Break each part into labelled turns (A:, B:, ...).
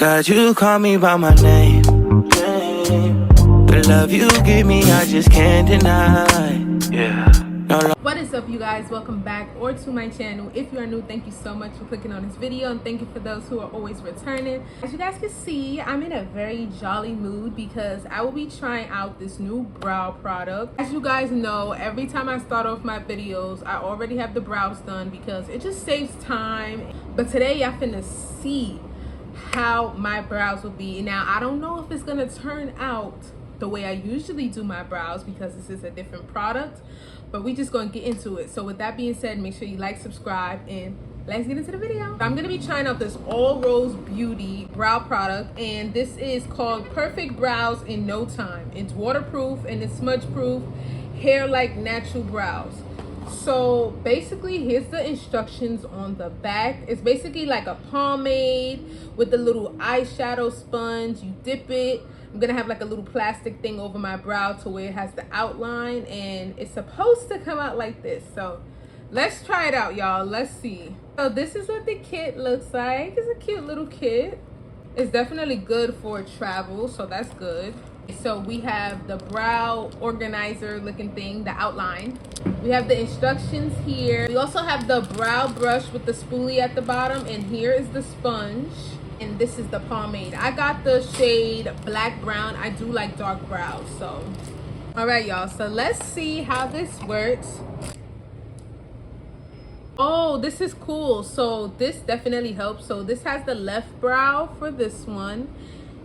A: God, you call me by my name. The love you give me, I just can't deny. Yeah.
B: What is up, you guys? Welcome back or to my channel. If you are new, thank you so much for clicking on this video, and thank you for those who are always returning. As you guys can see, I'm in a very jolly mood because I will be trying out this new brow product. As you guys know, every time I start off my videos, I already have the brows done because it just saves time. But today y'all finna see how my brows will be. Now, I don't know if it's gonna turn out the way I usually do my brows because this is a different product, but we just gonna get into it. So with that being said, make sure you like, subscribe, and let's get into the video. I'm gonna be trying out this All Rose Beauty brow product, and this is called Perfect Brows in No Time. It's waterproof and it's smudge proof, hair like natural brows. So basically, here's the instructions on the back. It's basically like a pomade with the little eyeshadow sponge. You dip it. I'm gonna have like a little plastic thing over my brow to where it has the outline, and it's supposed to come out like this. So let's try it out, y'all. Let's see. So this is what the kit looks like. It's a cute little kit. It's definitely good for travel, so that's good. So we have the brow organizer looking thing, the outline. We have the instructions here. We also have the brow brush with the spoolie at the bottom, and here is the sponge, and this is the pomade. I got the shade black brown. I do like dark brows. So all right, y'all, so let's see how this works. Oh, this is cool. So this definitely helps. So this has the left brow for this one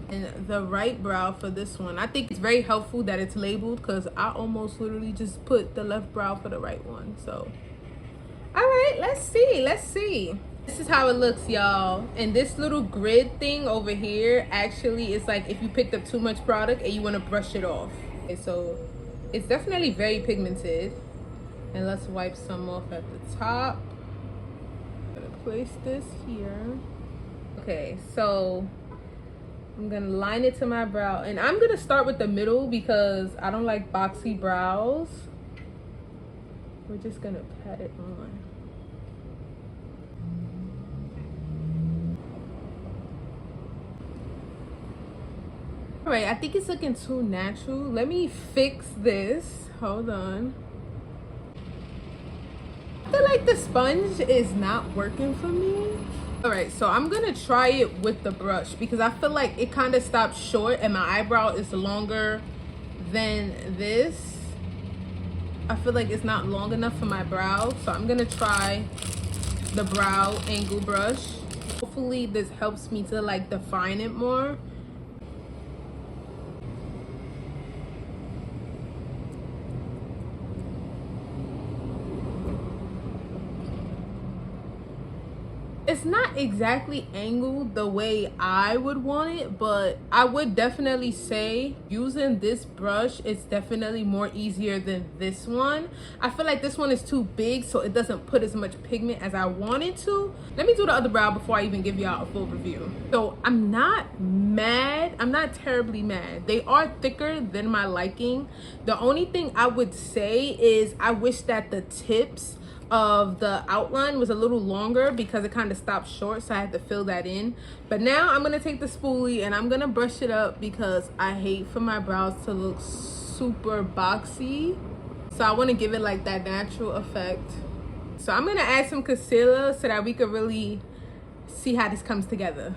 B: and the right brow for this one. I think it's very helpful that it's labeled because I almost literally just put the left brow for the right one. So all right, let's see. This is how it looks, y'all. And this little grid thing over here actually is like if you picked up too much product and you want to brush it off. Okay, so it's definitely very pigmented. And let's wipe some off at the top. I'm gonna place this here. Okay, so I'm gonna line it to my brow, and I'm gonna start with the middle because I don't like boxy brows. We're just gonna pat it on. All right, I think it's looking too natural. Let me fix this. Hold on. I feel like the sponge is not working for me. All right, so I'm gonna try it with the brush because I feel like it kind of stops short and my eyebrow is longer than this. I feel like it's not long enough for my brow, so I'm gonna try the brow angle brush. Hopefully this helps me to like define it more. It's not exactly angled the way I would want it, but I would definitely say using this brush is definitely more easier than this one. I feel like this one is too big, so it doesn't put as much pigment as I want it to. Let me do the other brow before I even give y'all a full review. So I'm not mad. I'm not terribly mad. They are thicker than my liking. The only thing I would say is I wish that the tips of the outline was a little longer because it kind of stopped short, so I had to fill that in. But now I'm gonna take the spoolie and I'm gonna brush it up because I hate for my brows to look super boxy, so I want to give it like that natural effect. So I'm gonna add some concealer so that we could really see how this comes together.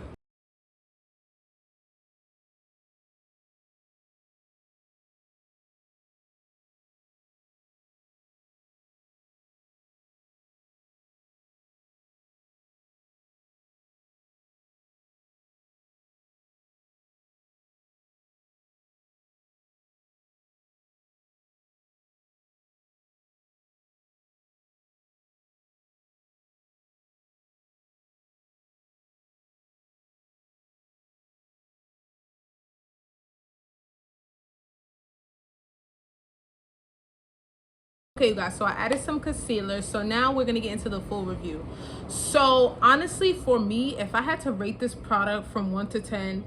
B: Okay, you guys, so I added some concealer, so now we're gonna get into the full review. So honestly, for me, if I had to rate this product from 1 to 10,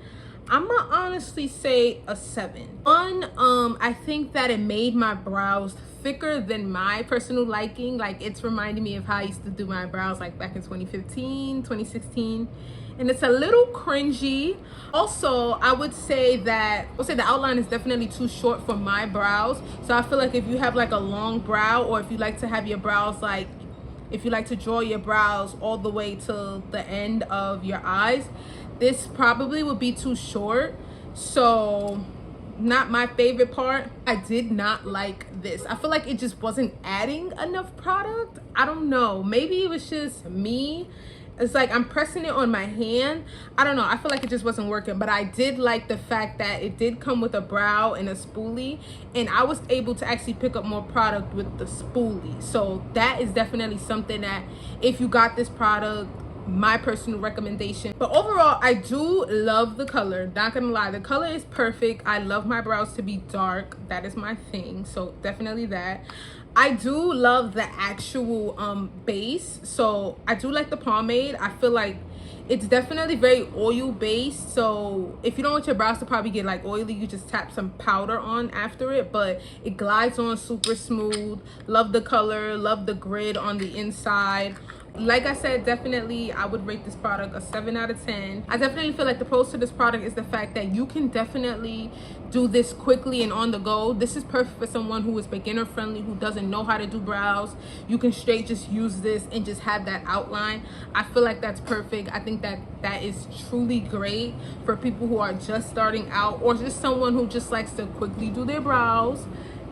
B: I'm gonna honestly say a 7. I think that it made my brows thicker than my personal liking. Like, it's reminding me of how I used to do my brows like back in 2015, 2016. and it's a little cringy. Also, I would say the outline is definitely too short for my brows. So I feel like if you have like a long brow, or if you like to have your brows like, if you like to draw your brows all the way to the end of your eyes, this probably would be too short. So not my favorite part. I did not like this. I feel like it just wasn't adding enough product. I don't know, maybe it was just me. It's like I'm pressing it on my hand. I don't know, I feel like it just wasn't working. But I did like the fact that it did come with a brow and a spoolie, and I was able to actually pick up more product with the spoolie. So that is definitely something that, if you got this product, my personal recommendation. But overall, I do love the color, not gonna lie. The color is perfect. I love my brows to be dark. That is my thing, so definitely that. I do love the actual base, so I do like the pomade. I feel like it's definitely very oil based, so if you don't want your brows to probably get like oily, you just tap some powder on after it, but it glides on super smooth. Love the color, love the grid on the inside. Like I said, definitely I would rate this product a 7 out of 10. I definitely feel like the pros to this product is the fact that you can definitely do this quickly and on the go. This is perfect for someone who is beginner friendly, who doesn't know how to do brows. You can straight just use this and just have that outline. I feel like that's perfect. I think that that is truly great for people who are just starting out, or just someone who just likes to quickly do their brows.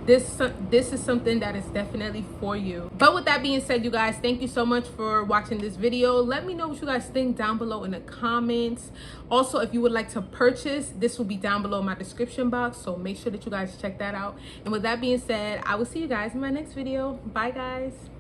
B: This is something that is definitely for you. But with that being said, you guys, thank you so much for watching this video. Let me know what you guys think down below in the comments. Also, if you would like to purchase, this will be down below in my description box, so make sure that you guys check that out. And with that being said, I will see you guys in my next video. Bye guys.